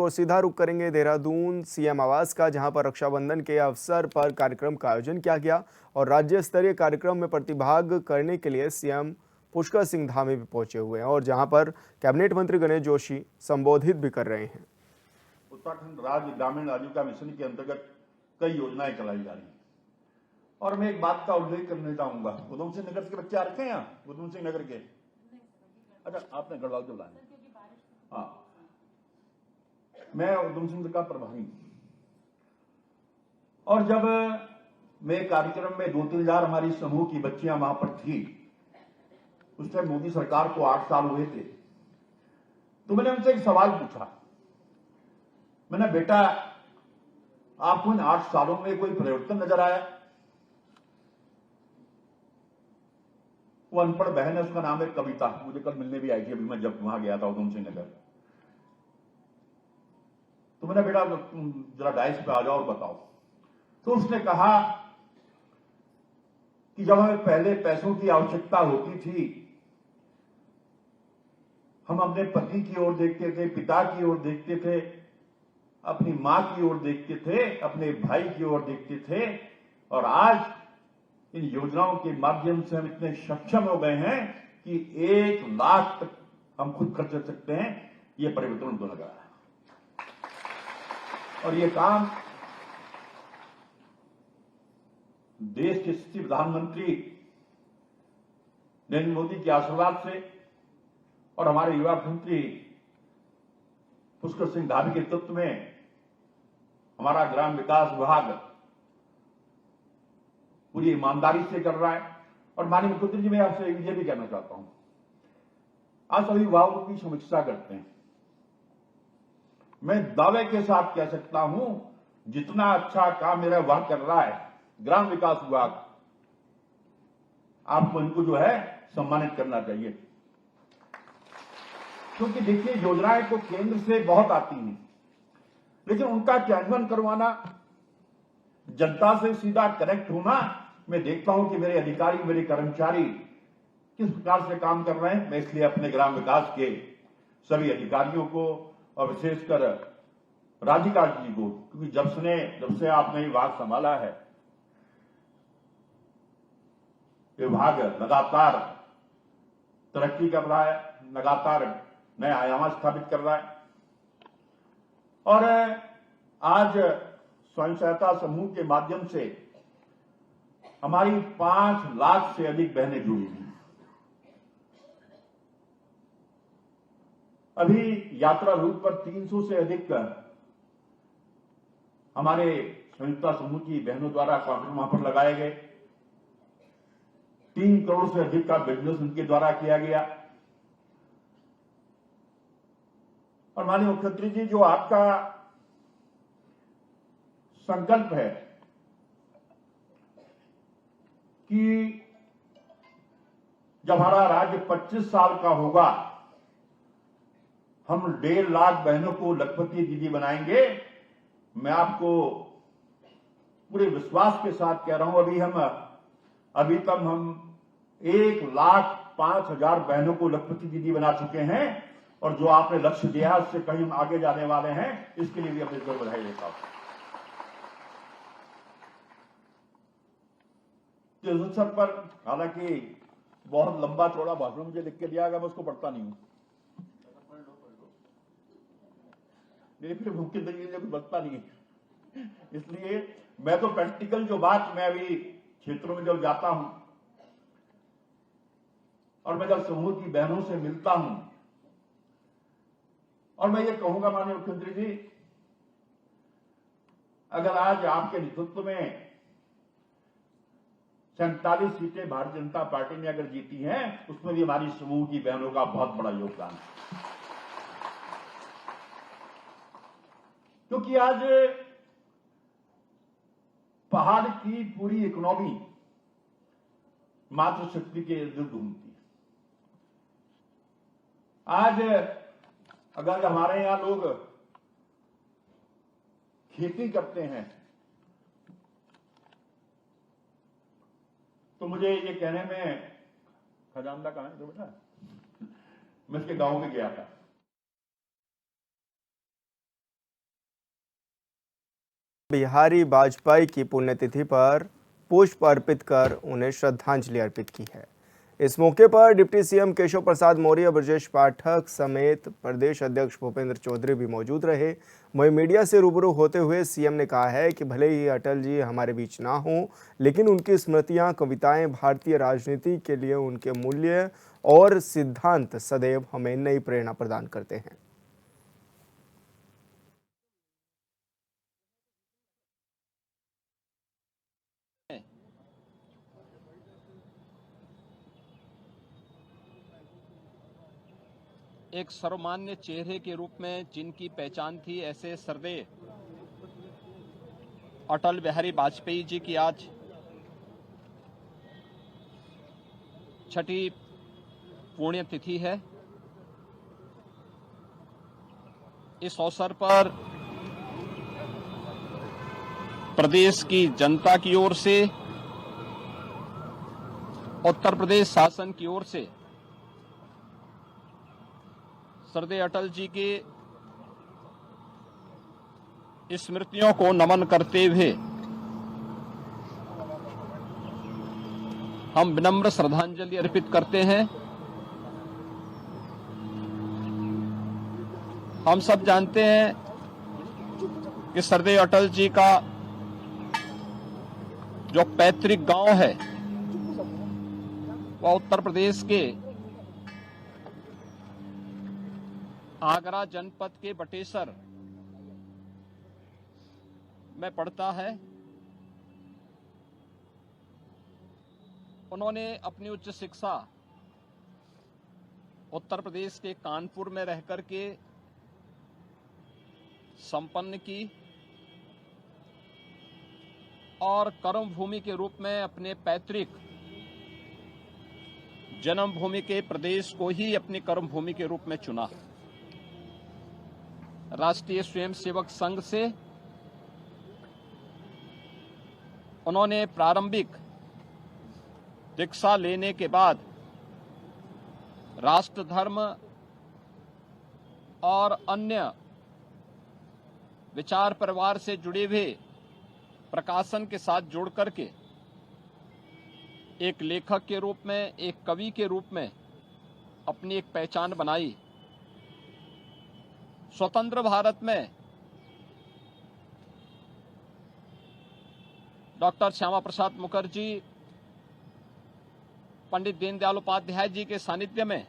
और सीधा रुख करेंगे देहरादून सीएम आवास का, जहां पर रक्षाबंधन के अवसर पर कार्यक्रम का आयोजन किया गया और राज्य स्तरीय कार्यक्रम में प्रतिभाग करने के लिए सीएम पुष्कर सिंह धामी भी पहुंचे हुए हैं और जहां पर कैबिनेट मंत्री गणेश जोशी संबोधित भी कर रहे हैं। उत्तराखंड राज्य ग्रामीण आजीविका मिशन के अंतर्गत कई योजनाएं चलाई जा रही हैं और मैं एक बात का उल्लेख करना चाहूंगा। उधम सिंह नगर के बच्चे आ रखे हैं यहाँ, उधम सिंह नगर के। अच्छा, आपने गढ़वाल से बुलाया? हाँ, मैं उधम सिंह का प्रभारी हूं और जब मैं कार्यक्रम में 2-3 हजार हमारी समूह की बच्चियां वहां पर थी, उस टाइम मोदी सरकार को 8 साल हुए थे, तो मैंने उनसे एक सवाल पूछा। मैंने, बेटा आपको इन 8 सालों में कोई परिवर्तन नजर आया? वो अनपढ़ बहन है, उसका नाम है कविता, मुझे कल मिलने भी आई थी अभी मैं जब वहां गया था उधम सिंह नगर। तो मैंने, बेटा तुम जरा डाइस पे आ जाओ और बताओ। तो उसने कहा कि जब हमें पहले पैसों की आवश्यकता होती थी, हम अपने पति की ओर देखते थे, पिता की ओर देखते थे, अपनी मां की ओर देखते थे, अपने भाई की ओर देखते थे, और आज इन योजनाओं के माध्यम से हम इतने सक्षम हो गए हैं कि 1 लाख तक हम खुद खर्च कर सकते हैं। ये परिवर्तन उनको लग रहा है और ये काम देश के यशस्वी प्रधानमंत्री नरेंद्र मोदी के आशीर्वाद से और हमारे युवा मंत्री पुष्कर सिंह धामी के नेतृत्व में हमारा ग्राम विकास विभाग पूरी ईमानदारी से कर रहा है। और माननीय मुख्यमंत्री जी, मैं आपसे ये भी कहना चाहता हूं, आज सभी विभागों की समीक्षा करते हैं। मैं दावे के साथ कह सकता हूं, जितना अच्छा काम मेरा विभाग कर रहा है, ग्राम विकास विभाग, आपको इनको जो है सम्मानित करना चाहिए। क्योंकि देखिए, योजनाएं तो केंद्र से बहुत आती हैं, लेकिन उनका क्रियान्वयन करवाना, जनता से सीधा कनेक्ट होना, मैं देखता हूं कि मेरे अधिकारी, मेरे कर्मचारी किस प्रकार से काम कर रहे हैं। मैं इसलिए अपने ग्राम विकास के सभी अधिकारियों को और विशेषकर राधिका जी को, क्योंकि जब से आपने विभाग संभाला है, विभाग लगातार तरक्की कर रहा है, लगातार नए आयाम स्थापित कर रहा है और आज स्वयं सहायता समूह के माध्यम से हमारी 5 लाख से अधिक बहनें जुड़ी हुई हैं। अभी यात्रा रूट पर 300 से अधिक हमारे स्वयंता समूह की बहनों द्वारा काउंटर वहां पर लगाए गए। 3 करोड़ से अधिक का बिजनेस उनके द्वारा किया गया। और माननीय मुख्यमंत्री जी, जो आपका संकल्प है कि जब हमारा राज्य 25 साल का होगा, हम 1.5 लाख बहनों को लखपति दीदी बनाएंगे। मैं आपको पूरे विश्वास के साथ कह रहा हूं, अभी तक हम 1,05,000 बहनों को लखपति दीदी बना चुके हैं और जो आपने लक्ष्य दिया है उससे कहीं हम आगे जाने वाले हैं। इसके लिए भी अपने को बधाई देता हूं। इस अवसर पर हालांकि बहुत लंबा चौड़ा भाषण मुझे लिख के दिया गया, मैं उसको पढ़ता नहीं हूं, मेरी फिर मुख्यमंत्री कुछ बचता नहीं है। इसलिए मैं तो प्रैक्टिकल जो बात, मैं अभी क्षेत्रों में जब जाता हूं और मैं जब समूह की बहनों से मिलता हूं, और मैं ये कहूंगा माननीय मुख्यमंत्री जी, अगर आज आपके नेतृत्व में 47 सीटें भारतीय जनता पार्टी ने अगर जीती हैं, उसमें भी हमारी समूह की बहनों का बहुत बड़ा योगदान है। क्योंकि आज पहाड़ की पूरी इकोनॉमी मातृशक्ति के इर्द गिर्द घूमती है। आज अगर हमारे यहां लोग खेती करते हैं, तो मुझे ये कहने में, खजानदा कहां है बेटा, मैं इसके गांव में गया था, बिहारी वाजपेयी की पुण्यतिथि पर पुष्प अर्पित कर उन्हें श्रद्धांजलि अर्पित की है। इस मौके पर डिप्टी सीएम केशव प्रसाद मौर्य, ब्रजेश पाठक समेत प्रदेश अध्यक्ष भूपेंद्र चौधरी भी मौजूद रहे। वहीं मीडिया से रूबरू होते हुए सीएम ने कहा है कि भले ही अटल जी हमारे बीच ना हों, लेकिन उनकी स्मृतियां, कविताएं, भारतीय राजनीति के लिए उनके मूल्य और सिद्धांत सदैव हमें नई प्रेरणा प्रदान करते हैं। एक सर्वमान्य चेहरे के रूप में जिनकी पहचान थी, ऐसे सर्वदेव अटल बिहारी वाजपेयी जी की आज छठी पुण्यतिथि है। इस अवसर पर प्रदेश की जनता की ओर से, उत्तर प्रदेश शासन की ओर से सरदेव अटल जी की स्मृतियों को नमन करते हुए हम विनम्र श्रद्धांजलि अर्पित करते हैं। हम सब जानते हैं कि सरदेव अटल जी का जो पैतृक गांव है वह उत्तर प्रदेश के आगरा जनपद के बटेसर में पड़ता है। उन्होंने अपनी उच्च शिक्षा उत्तर प्रदेश के कानपुर में रहकर के संपन्न की और कर्मभूमि के रूप में अपने पैतृक जन्मभूमि के प्रदेश को ही अपनी कर्मभूमि के रूप में चुना। राष्ट्रीय स्वयंसेवक संघ से उन्होंने प्रारंभिक दीक्षा लेने के बाद राष्ट्र धर्म और अन्य विचार परिवार से जुड़े हुए प्रकाशन के साथ जोड़ करके एक लेखक के रूप में, एक कवि के रूप में अपनी एक पहचान बनाई। स्वतंत्र भारत में डॉक्टर श्यामा प्रसाद मुखर्जी, पंडित दीनदयाल उपाध्याय जी के सानिध्य में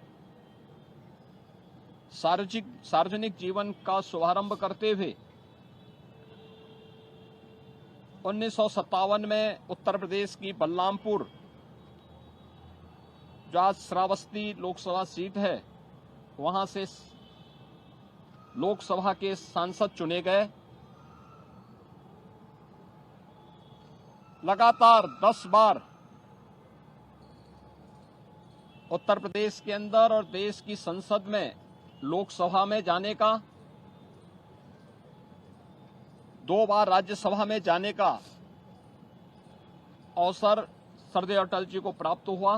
सार्वजनिक जीवन का शुभारंभ करते हुए 1957 में उत्तर प्रदेश की बलरामपुर, जो आज श्रावस्ती लोकसभा सीट है, वहां से लोकसभा के सांसद चुने गए। लगातार 10 बार उत्तर प्रदेश के अंदर और देश की संसद में, लोकसभा में जाने का, 2 बार राज्यसभा में जाने का अवसर सरदेव अटल जी को प्राप्त हुआ।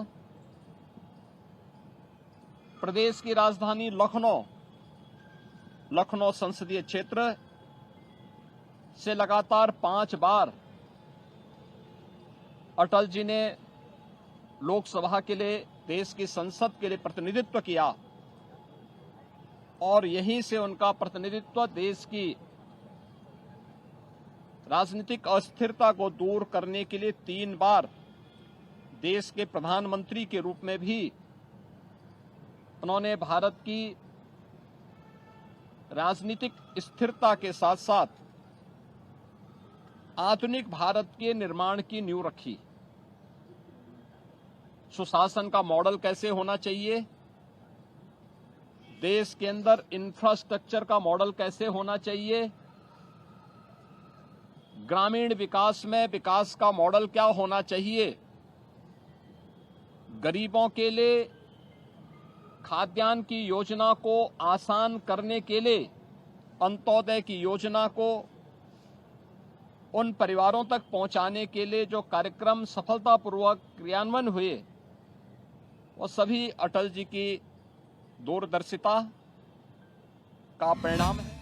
प्रदेश की राजधानी लखनऊ संसदीय क्षेत्र से लगातार 5 बार अटल जी ने लोकसभा के लिए, देश की संसद के लिए प्रतिनिधित्व किया और यहीं से उनका प्रतिनिधित्व देश की राजनीतिक अस्थिरता को दूर करने के लिए 3 बार देश के प्रधानमंत्री के रूप में भी उन्होंने भारत की राजनीतिक स्थिरता के साथ साथ आधुनिक भारत के निर्माण की नींव रखी। सुशासन का मॉडल कैसे होना चाहिए, देश के अंदर इंफ्रास्ट्रक्चर का मॉडल कैसे होना चाहिए, ग्रामीण विकास में विकास का मॉडल क्या होना चाहिए, गरीबों के लिए खाद्यान्न की योजना को आसान करने के लिए अंत्योदय की योजना को उन परिवारों तक पहुंचाने के लिए जो कार्यक्रम सफलतापूर्वक क्रियान्वयन हुए, वो सभी अटल जी की दूरदर्शिता का परिणाम है।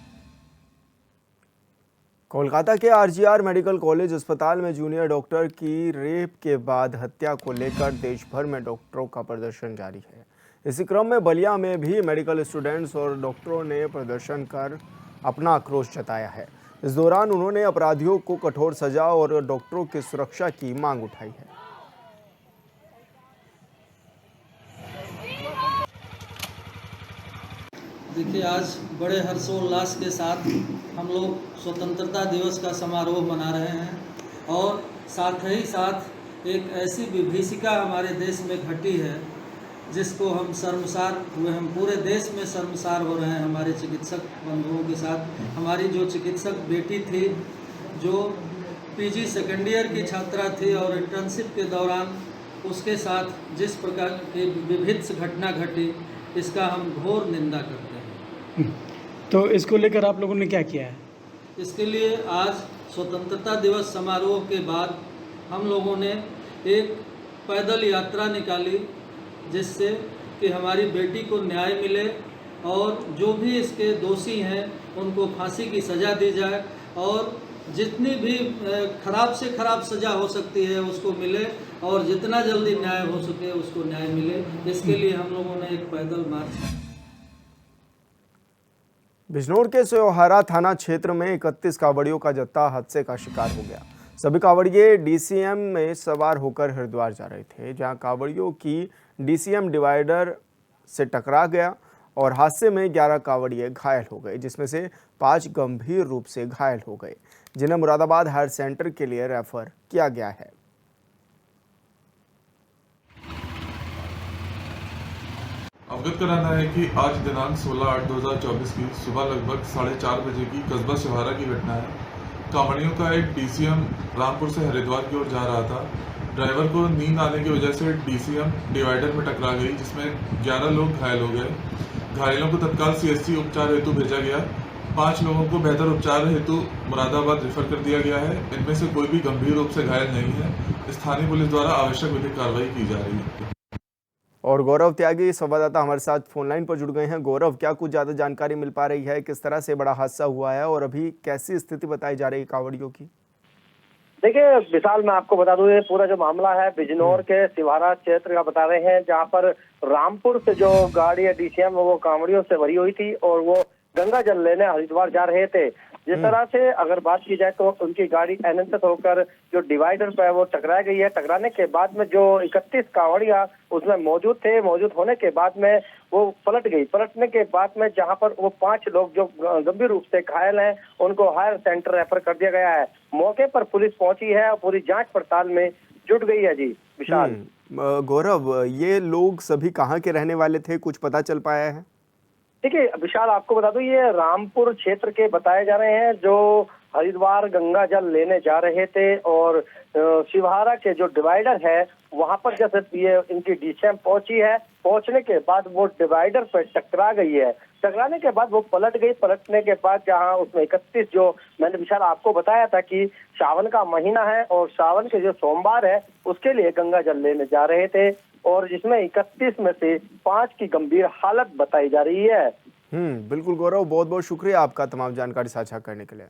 कोलकाता के आरजीआर मेडिकल कॉलेज अस्पताल में जूनियर डॉक्टर की रेप के बाद हत्या को लेकर देश भर में डॉक्टरों का प्रदर्शन जारी है। इसी क्रम में बलिया में भी मेडिकल स्टूडेंट्स और डॉक्टरों ने प्रदर्शन कर अपना आक्रोश जताया है। इस दौरान उन्होंने अपराधियों को कठोर सजा और डॉक्टरों की सुरक्षा की मांग उठाई है। देखिए, आज बड़े हर्षोल्लास के साथ हम लोग स्वतंत्रता दिवस का समारोह मना रहे हैं और साथ ही साथ एक ऐसी विभीषिका हमारे देश में घटी है जिसको हम शर्मसार हुए, हम पूरे देश में शर्मसार हो रहे हैं। हमारे चिकित्सक बंधुओं के साथ हमारी जो चिकित्सक बेटी थी, जो पीजी सेकेंड ईयर की छात्रा थी और इंटर्नशिप के दौरान उसके साथ जिस प्रकार की विभत्स घटना घटी, इसका हम घोर निंदा करते हैं। तो इसको लेकर आप लोगों ने क्या किया है? इसके लिए आज स्वतंत्रता दिवस समारोह के बाद हम लोगों ने एक पैदल यात्रा निकाली जिससे कि हमारी बेटी को न्याय मिले और जो भी इसके दोषी हैं उनको फांसी की सज़ा दी जाए और जितनी भी खराब से खराब सज़ा हो सकती है उसको मिले और जितना जल्दी न्याय हो सके उसको न्याय मिले। इसके लिए हम लोगों ने एक पैदल मार्च। बिजनौर के सोहारा थाना क्षेत्र में 31 कावड़ियों का जत्था हादसे का शिकार हो गया। सभी कावड़िए डीसीएम में सवार होकर हरिद्वार जा रहे थे, जहां कावड़ियों की डीसीएम डिवाइडर से टकरा गया और हादसे में 11 कावड़िए घायल हो गए, जिसमें से 5 गंभीर रूप से घायल हो गए, जिन्हें मुरादाबाद हायर सेंटर के लिए रेफर किया गया है। अवगत कराना है कि आज दिनांक 16/8/2024 की सुबह लगभग 4:30 बजे की कस्बा सोहारा की घटना है। कांवड़ियों का एक डीसीएम रामपुर से हरिद्वार की ओर जा रहा था। ड्राइवर को नींद आने की वजह से डीसीएम डिवाइडर में टकरा गई, जिसमें 11 लोग घायल हो गए। घायलों को तत्काल सीएचसी उपचार हेतु भेजा गया। 5 लोगों को बेहतर उपचार हेतु मुरादाबाद रेफर कर दिया गया है। इनमें से कोई भी गंभीर रूप से घायल नहीं है। स्थानीय पुलिस द्वारा आवश्यक विधिक कार्रवाई की जा रही है। और गौरव त्यागी संवाददाता हमारे साथ फोनलाइन पर जुड़ गए हैं। गौरव, क्या कुछ ज्यादा जानकारी मिल पा रही है? किस तरह से बड़ा हादसा हुआ है और अभी कैसी स्थिति बताई जा रही है कावड़ियों की? देखिए विशाल, मैं आपको बता दूं, ये पूरा जो मामला है बिजनौर के सिवारा क्षेत्र का बता रहे हैं, जहां पर रामपुर से जो गाड़ी है डीसीएम वो कांवड़ियों से भरी हुई थी और वो गंगा जल लेने हरिद्वार जा रहे थे। जिस तरह से अगर बात की जाए तो उनकी गाड़ी अनियंत्रित होकर जो डिवाइडर पे है वो टकरा गई है। टकराने के बाद में जो 31 कांवड़िया उसमें मौजूद थे, मौजूद होने के बाद में वो पलट गई। पलटने के बाद में जहां पर वो 5 लोग जो गंभीर रूप से घायल हैं उनको हायर सेंटर रेफर कर दिया गया है। मौके पर पुलिस पहुंची है और पूरी जांच पड़ताल में जुट गई है। जी विशाल। गौरव, ये लोग सभी कहाँ के रहने वाले थे, कुछ पता चल पाया है? देखिए विशाल, आपको बता दूं, ये रामपुर क्षेत्र के बताए जा रहे हैं, जो हरिद्वार गंगा जल लेने जा रहे थे और शिवहारा के जो डिवाइडर है वहां पर जैसे ये इनकी डीसीएम पहुंची है। पहुंचने के बाद वो डिवाइडर पर टकरा गई है। टकराने के बाद वो पलट गई। पलटने के बाद जहां उसमें 31, जो मैंने विशाल आपको बताया था कि सावन का महीना है और सावन के जो सोमवार है उसके लिए गंगा जल लेने जा रहे थे और जिसमें 31 में से 5 की गंभीर हालत बताई जा रही है। बिल्कुल गौरव, बहुत बहुत शुक्रिया आपका तमाम जानकारी साझा करने के लिए।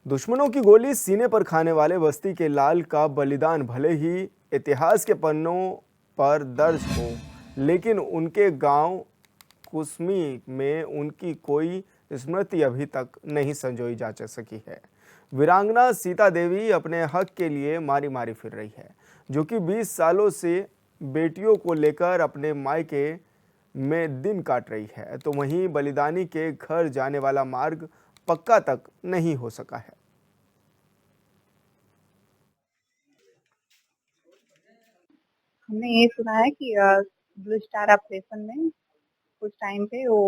दुश्मनों की गोली सीने पर खाने वाले बस्ती के लाल का बलिदान भले ही इतिहास के पन्नों पर दर्ज हो, लेकिन उनके गांव कुसमी में उनकी कोई स्मृति अभी तक नहीं संजोई जा सकी है। वीरांगना सीता देवी अपने हक के लिए मारी मारी फिर रही है, जो कि 20 सालों से बेटियों को लेकर अपने मायके में दिन काट रही है, तो वहीं बलिदानी के घर जाने वाला मार्ग पक्का तक नहीं हो सका है। हमने ये सुना है कि ब्लू स्टार ऑपरेशन में कुछ टाइम पे वो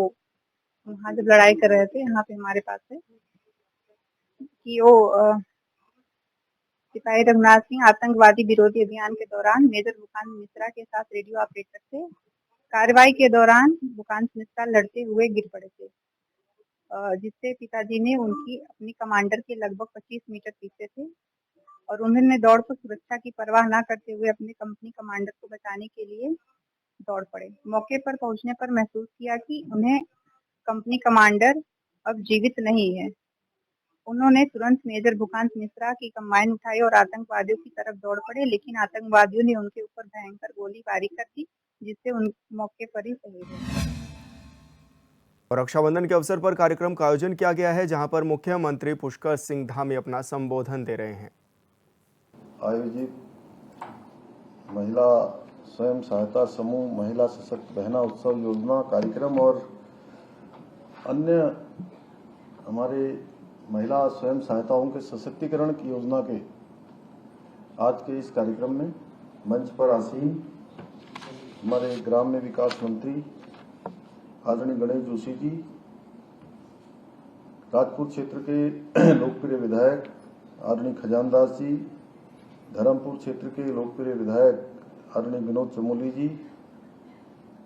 वहाँ जब लड़ाई कर रहे थे, यहाँ पे हमारे पास है कि वो सिपाही रघुनाथ सिंह आतंकवादी विरोधी अभियान के दौरान मेजर भूकांत मिश्रा के साथ रेडियो ऑपरेटर थे। कार्रवाई के दौरान भूकांत मिश्रा लड़ते हुए गिर पड़े थे, जिससे पिताजी ने उनकी अपनी कमांडर के लगभग 25 मीटर पीछे थे और उन्होंने दौड़ पर सुरक्षा की परवाह न करते हुए अपने कंपनी कमांडर को बचाने के लिए दौड़ पड़े। मौके पर पहुंचने पर महसूस किया कि उन्हें कंपनी कमांडर अब जीवित नहीं है। उन्होंने तुरंत मेजर भूकांत मिश्रा की कम्बाइन उठाई और आतंकवादियों की तरफ दौड़ पड़े, लेकिन आतंकवादियों ने उनके ऊपर भयंकर गोलीबारी कर दी, जिससे उन मौके पर ही शहीद हो गए। और रक्षाबंधन के अवसर पर कार्यक्रम का आयोजन किया गया है, जहां पर मुख्यमंत्री पुष्कर सिंह धामी अपना संबोधन दे रहे हैं। आयोजित महिला स्वयं सहायता समूह महिला सशक्त बहना उत्सव योजना कार्यक्रम और अन्य हमारे महिला स्वयं सहायताओं के सशक्तिकरण की योजना के आज के इस कार्यक्रम में मंच पर आसीन हमारे ग्राम्य विकास मंत्री आदरणीय गणेश जोशी जी, राजपुर क्षेत्र के लोकप्रिय विधायक आदरणीय खजानदास जी, धर्मपुर क्षेत्र के लोकप्रिय विधायक आदरणीय विनोद चमोली जी,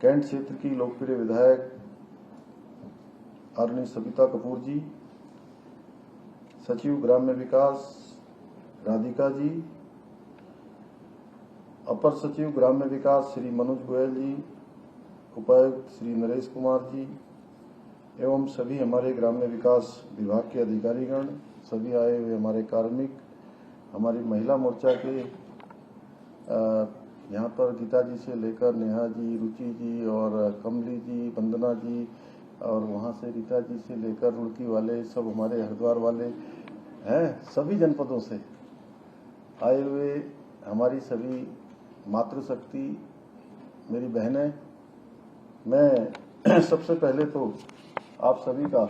कैंट क्षेत्र की लोकप्रिय विधायक आदरणीय सविता कपूर जी, सचिव ग्राम्य विकास राधिका जी, अपर सचिव ग्राम्य विकास श्री मनोज गोयल जी, उपायुक्त श्री नरेश कुमार जी एवं सभी हमारे ग्राम्य विकास विभाग के अधिकारीगण, सभी आए हुए हमारे कार्मिक, हमारी महिला मोर्चा के यहाँ पर गीता जी से लेकर नेहा जी, रुचि जी और कमली जी, वंदना जी और वहाँ से रीता जी से लेकर रुड़की वाले सब हमारे हरिद्वार वाले हैं, सभी जनपदों से आए हुए हमारी सभी मातृशक्ति मेरी बहनें, मैं सबसे पहले तो आप सभी का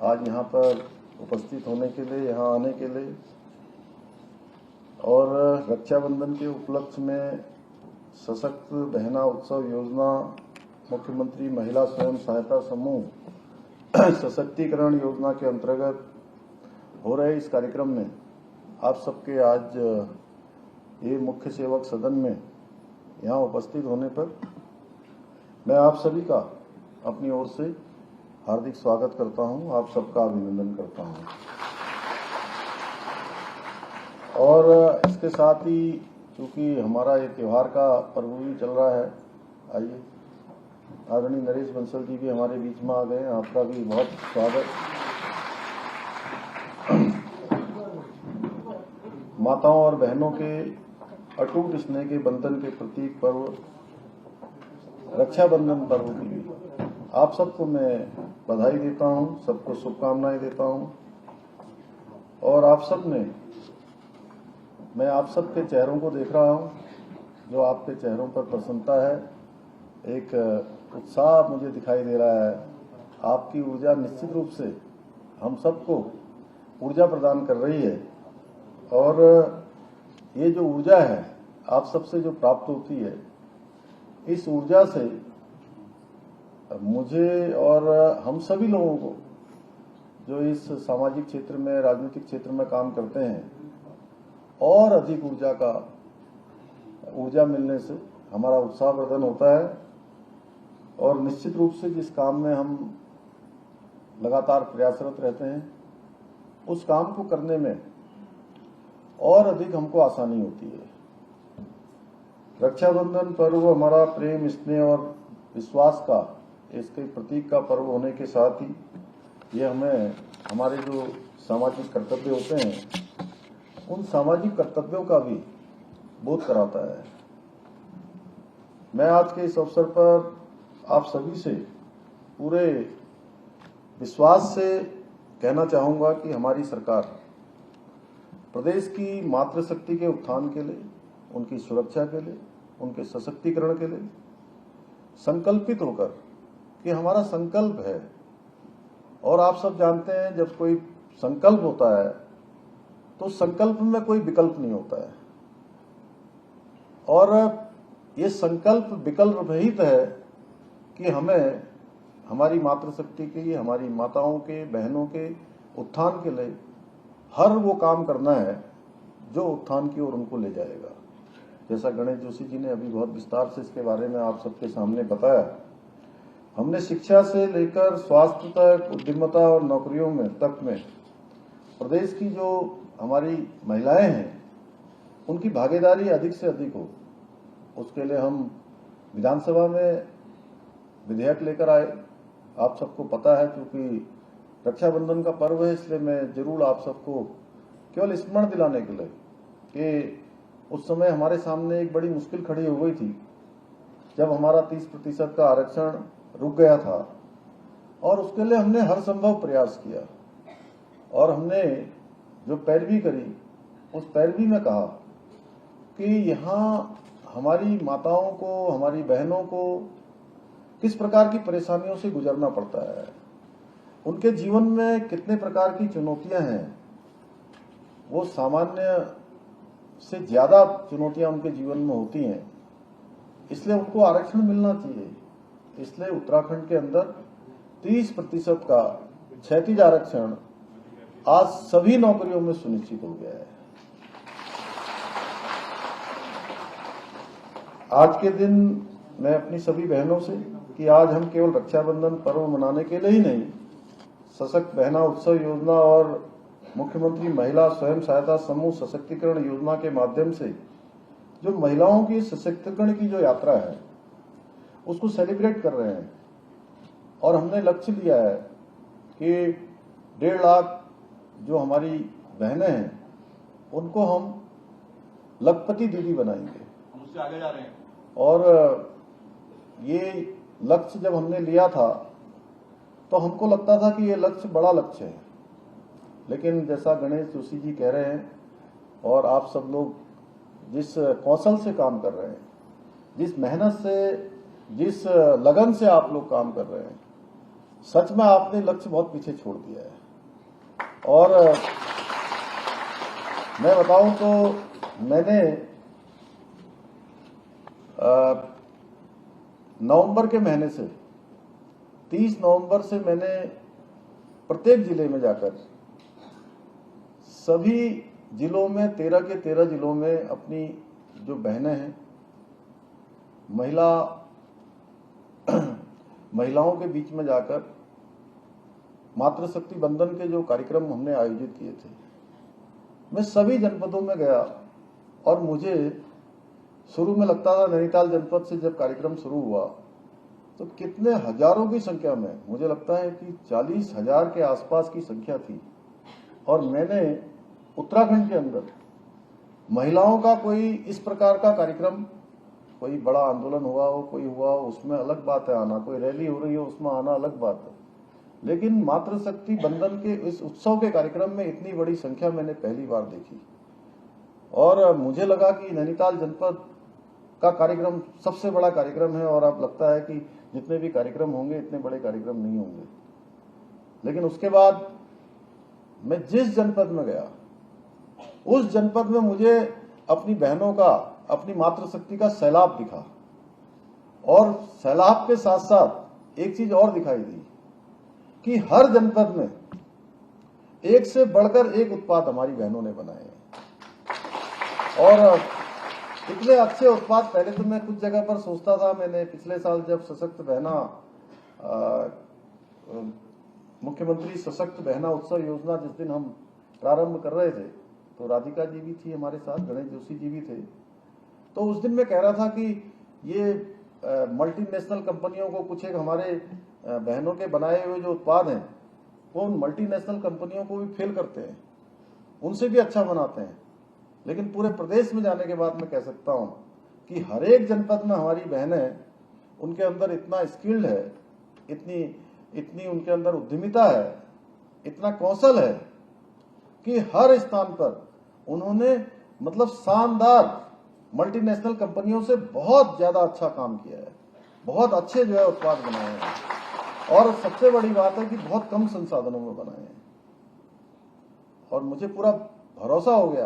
आज यहाँ पर उपस्थित होने के लिए, यहाँ आने के लिए और रक्षाबंधन के उपलक्ष्य में सशक्त बहना उत्सव योजना मुख्यमंत्री महिला स्वयं सहायता समूह सशक्तिकरण योजना के अंतर्गत हो रहे इस कार्यक्रम में आप सबके आज ये मुख्य सेवक सदन में यहाँ उपस्थित होने पर मैं आप सभी का अपनी ओर से हार्दिक स्वागत करता हूँ, आप सबका अभिनंदन करता हूँ। और इसके साथ ही क्योंकि हमारा ये त्योहार का पर्व भी चल रहा है, आइए आदरणीय नरेश बंसल जी भी हमारे बीच में आ गए, आपका भी बहुत स्वागत। माताओं और बहनों के अटूट स्नेह के बंधन के प्रतीक पर्व रक्षाबंधन पर्व की भी आप सबको मैं बधाई देता हूं, सबको शुभकामनाएं देता हूं और आप सब ने, मैं आप सब के चेहरों को देख रहा हूं, जो आपके चेहरों पर प्रसन्नता है, एक उत्साह मुझे दिखाई दे रहा है। आपकी ऊर्जा निश्चित रूप से हम सबको ऊर्जा प्रदान कर रही है और ये जो ऊर्जा है आप सबसे जो प्राप्त होती है, इस ऊर्जा से मुझे और हम सभी लोगों को जो इस सामाजिक क्षेत्र में, राजनीतिक क्षेत्र में काम करते हैं, और अधिक ऊर्जा मिलने से हमारा उत्साहवर्धन होता है और निश्चित रूप से जिस काम में हम लगातार प्रयासरत रहते हैं उस काम को करने में और अधिक हमको आसानी होती है। रक्षाबंधन पर्व हमारा प्रेम, स्नेह और विश्वास का, इसके प्रतीक का पर्व होने के साथ ही ये हमें हमारे जो सामाजिक कर्तव्य होते हैं उन सामाजिक कर्तव्यों का भी बोध कराता है। मैं आज के इस अवसर पर आप सभी से पूरे विश्वास से कहना चाहूंगा कि हमारी सरकार प्रदेश की मातृशक्ति के उत्थान के लिए, उनकी सुरक्षा के लिए, उनके सशक्तिकरण के लिए संकल्पित होकर, कि हमारा संकल्प है और आप सब जानते हैं जब कोई संकल्प होता है तो संकल्प में कोई विकल्प नहीं होता है और ये संकल्प विकल्प रहित है कि हमें हमारी मातृशक्ति के, हमारी माताओं के, बहनों के उत्थान के लिए हर वो काम करना है जो उत्थान की ओर उनको ले जाएगा। जैसा गणेश जोशी जी ने अभी बहुत विस्तार से इसके बारे में आप सबके सामने बताया, हमने शिक्षा से लेकर स्वास्थ्य तक, उद्यमता और नौकरियों में तक में प्रदेश की जो हमारी महिलाएं हैं उनकी भागीदारी अधिक से अधिक हो, उसके लिए हम विधानसभा में विधेयक लेकर आए। आप सबको पता है क्योंकि रक्षाबंधन का पर्व है, इसलिए मैं जरूर आप सबको केवल स्मरण दिलाने के लिए कि उस समय हमारे सामने एक बड़ी मुश्किल खड़ी हो गई थी जब हमारा 30% का आरक्षण रुक गया था, और उसके लिए हमने हर संभव प्रयास किया और हमने जो पैरवी करी उस पैरवी में कहा कि यहाँ हमारी माताओं को, हमारी बहनों को किस प्रकार की परेशानियों से गुजरना पड़ता है, उनके जीवन में कितने प्रकार की चुनौतियां हैं, वो सामान्य से ज्यादा चुनौतियां उनके जीवन में होती हैं, इसलिए उनको आरक्षण मिलना चाहिए। इसलिए उत्तराखंड के अंदर 30% का क्षैतिज आरक्षण आज सभी नौकरियों में सुनिश्चित हो गया है। आज के दिन मैं अपनी सभी बहनों से कि आज हम केवल रक्षाबंधन पर्व मनाने के लिए ही नहीं, सशक्त बहना उत्सव योजना और मुख्यमंत्री महिला स्वयं सहायता समूह सशक्तिकरण योजना के माध्यम से जो महिलाओं की सशक्तिकरण की जो यात्रा है उसको सेलिब्रेट कर रहे हैं। और हमने लक्ष्य लिया है कि 1.5 लाख जो हमारी बहनें हैं उनको हम लखपति दीदी बनाएंगे। हम उससे आगे जा रहे हैं। और ये लक्ष्य जब हमने लिया था तो हमको लगता था कि ये लक्ष्य बड़ा लक्ष्य है, लेकिन जैसा गणेश जोशी जी कह रहे हैं और आप सब लोग जिस कौशल से काम कर रहे हैं, जिस मेहनत से, जिस लगन से आप लोग काम कर रहे हैं, सच में आपने लक्ष्य बहुत पीछे छोड़ दिया है। और मैं बताऊं तो मैंने नवंबर के महीने से 30 नवंबर से मैंने प्रत्येक जिले में जाकर सभी जिलों में 13 के 13 जिलों में अपनी जो बहनें हैं, महिलाओं के बीच में जाकर मातृशक्ति बंधन के जो कार्यक्रम हमने आयोजित किए थे, मैं सभी जनपदों में गया और मुझे शुरू में लगता था नैनीताल जनपद से जब कार्यक्रम शुरू हुआ तो कितने हजारों की संख्या में, मुझे लगता है कि 40,000 के आसपास की संख्या थी। और मैंने उत्तराखंड के अंदर महिलाओं का कोई इस प्रकार का कार्यक्रम, कोई बड़ा आंदोलन हुआ हो, कोई हुआ हो, उसमें अलग बात है आना, कोई रैली हो रही हो उसमें आना अलग बात है, लेकिन मातृशक्ति बंधन के इस उत्सव के कार्यक्रम में इतनी बड़ी संख्या मैंने पहली बार देखी। और मुझे लगा कि नैनीताल जनपद का कार्यक्रम सबसे बड़ा कार्यक्रम है और अब लगता है कि जितने भी कार्यक्रम होंगे इतने बड़े कार्यक्रम नहीं होंगे। लेकिन उसके बाद मैं जिस जनपद में गया उस जनपद में मुझे अपनी बहनों का, अपनी मातृशक्ति का सैलाब दिखा। और सैलाब के साथ साथ एक चीज और दिखाई दी कि हर जनपद में एक से बढ़कर एक उत्पाद हमारी बहनों ने बनाए हैं। और इतने अच्छे उत्पाद पहले तो मैं कुछ जगह पर सोचता था, मैंने पिछले साल जब सशक्त बहना मुख्यमंत्री सशक्त बहना उत्सव योजना जिस दिन हम प्रारंभ कर रहे थे तो राधिका जी भी थी हमारे साथ, गणेश जोशी जी भी थे। तो उस दिन मैं कह रहा था कि ये मल्टीनेशनल कंपनियों को, कुछ एक हमारे बहनों के बनाए हुए जो उत्पाद हैं वो उन मल्टीनेशनल कंपनियों को भी फेल करते हैं, उनसे भी अच्छा बनाते हैं। लेकिन पूरे प्रदेश में जाने के बाद मैं कह सकता हूं कि हर एक जनपद में हमारी बहनें, उनके अंदर इतना स्किल्ड है, इतनी उनके अंदर उद्यमिता है, इतना कौशल है कि हर स्थान पर उन्होंने मतलब शानदार मल्टीनेशनल कंपनियों से बहुत ज्यादा अच्छा काम किया है, बहुत अच्छे जो है उत्पाद बनाए हैं। और सबसे बड़ी बात है कि बहुत कम संसाधनों में बनाए हैं। और मुझे पूरा भरोसा हो गया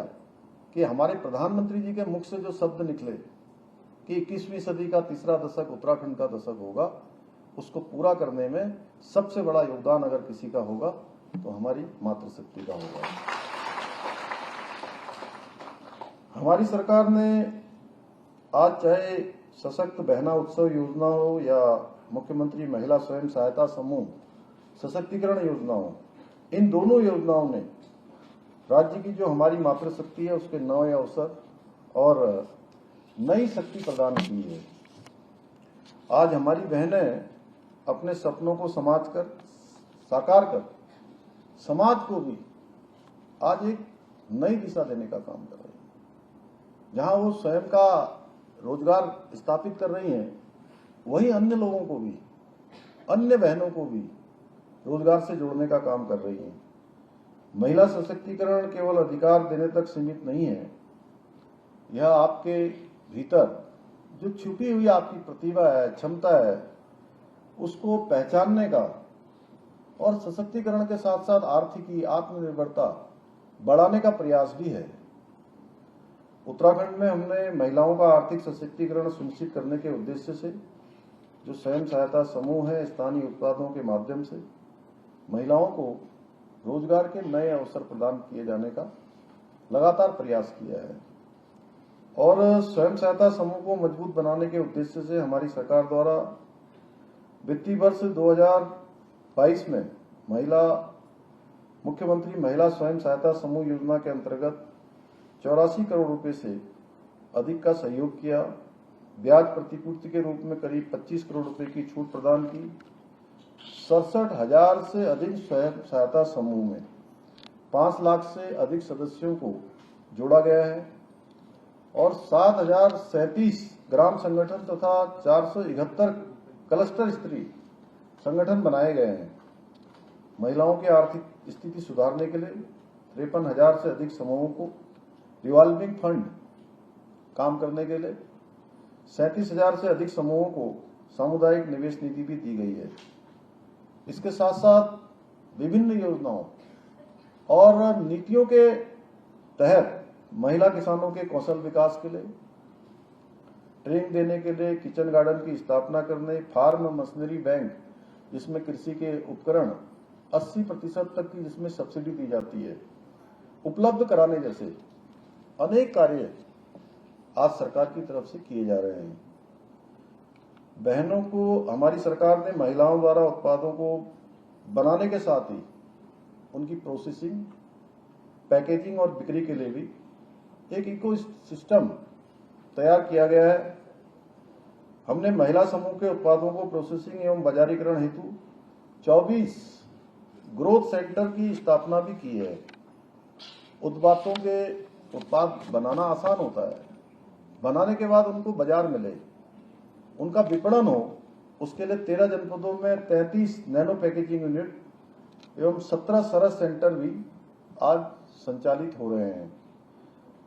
कि हमारे प्रधानमंत्री जी के मुख से जो शब्द निकले कि 21वीं सदी का तीसरा दशक उत्तराखंड का दशक होगा, उसको पूरा करने में सबसे बड़ा योगदान अगर किसी का होगा तो हमारी मातृशक्ति का होगा। हमारी सरकार ने आज चाहे सशक्त बहना उत्सव योजना हो या मुख्यमंत्री महिला स्वयं सहायता समूह सशक्तिकरण योजना हो, इन दोनों योजनाओं ने राज्य की जो हमारी मातृशक्ति है उसके नए अवसर और नई शक्ति प्रदान की है। आज हमारी बहनें अपने सपनों को साकार कर समाज को भी आज एक नई दिशा देने का काम कर रही हैं। जहां वो स्वयं का रोजगार स्थापित कर रही हैं, वहीं अन्य लोगों को भी, अन्य बहनों को भी रोजगार से जोड़ने का काम कर रही हैं। महिला सशक्तिकरण केवल अधिकार देने तक सीमित नहीं है, यह आपके भीतर जो छुपी हुई आपकी प्रतिभा है, क्षमता है, उसको पहचानने का और सशक्तिकरण के साथ साथ आर्थिकी, आत्मनिर्भरता बढ़ाने का प्रयास भी है। उत्तराखंड में हमने महिलाओं का आर्थिक सशक्तिकरण सुनिश्चित करने के उद्देश्य से जो स्वयं सहायता समूह है, स्थानीय उत्पादों के माध्यम से महिलाओं को रोजगार के नए अवसर प्रदान किए जाने का लगातार प्रयास किया है। और स्वयं सहायता समूह को मजबूत बनाने के उद्देश्य से हमारी सरकार द्वारा वित्तीय वर्ष 2022 में मुख्यमंत्री महिला स्वयं सहायता समूह योजना के अंतर्गत 84 करोड़ रुपए से अधिक का सहयोग किया। ब्याज प्रतिपूर्ति के रूप में करीब 25 करोड़ रुपए की छूट प्रदान की। 67,000 से अधिक स्वयं सहायता समूह में 5 लाख से अधिक सदस्यों को जोड़ा गया है और 7,037 ग्राम संगठन तथा 471 क्लस्टर स्तरीय संगठन बनाए गए हैं। महिलाओं की आर्थिक स्थिति सुधारने के लिए 53,000 से अधिक समूहों को रिवॉल्विंग फंड काम करने के लिए 37,000 से अधिक समूहों को सामुदायिक निवेश निधि भी दी गई है। इसके साथ साथ विभिन्न योजनाओं और नीतियों के तहत महिला किसानों के कौशल विकास के लिए, ट्रेनिंग देने के लिए किचन गार्डन की स्थापना करने, फार्म मशीनरी बैंक जिसमें कृषि के उपकरण 80% तक की जिसमें सब्सिडी दी जाती है, उपलब्ध कराने जैसे अनेक कार्य आज सरकार की तरफ से किए जा रहे हैं। बहनों को हमारी सरकार ने महिलाओं द्वारा उत्पादों को बनाने के साथ ही उनकी प्रोसेसिंग, पैकेजिंग और बिक्री के लिए भी एक इको सिस्टम तैयार किया गया है। हमने महिला समूह के उत्पादों को प्रोसेसिंग एवं बाजारीकरण हेतु 24 ग्रोथ सेंटर की स्थापना भी की है। उत्पाद बनाना आसान होता है, बनाने के बाद उनको बाजार मिले, उनका विपणन हो, उसके लिए 13 जनपदों में 33 नैनो पैकेजिंग यूनिट एवं 17 सरस सेंटर भी आज संचालित हो रहे हैं।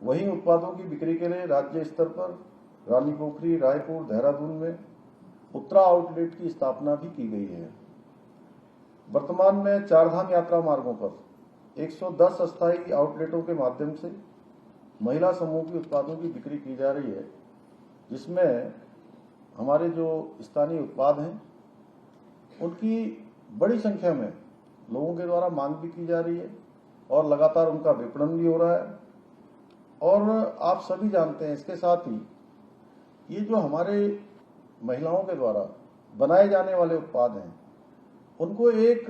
वहीं उत्पादों की बिक्री के लिए राज्य स्तर पर रानीपोखरी, रायपुर, देहरादून में उत्तरा आउटलेट की स्थापना भी की गई है। वर्तमान में चारधाम यात्रा मार्गों पर 110 अस्थायी आउटलेटों के माध्यम से महिला समूह के उत्पादों की बिक्री की जा रही है, जिसमें हमारे जो स्थानीय उत्पाद हैं उनकी बड़ी संख्या में लोगों के द्वारा मांग भी की जा रही है और लगातार उनका विपणन भी हो रहा है। और आप सभी जानते हैं, इसके साथ ही ये जो हमारे महिलाओं के द्वारा बनाए जाने वाले उत्पाद हैं उनको एक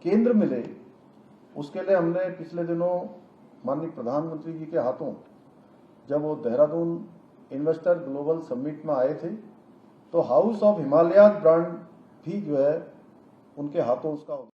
केंद्र मिले, उसके लिए हमने पिछले दिनों माननीय प्रधानमंत्री जी के हाथों, जब वो देहरादून इन्वेस्टर ग्लोबल समिट में आए थे, तो हाउस ऑफ हिमालय ब्रांड भी जो है उनके हाथों उसका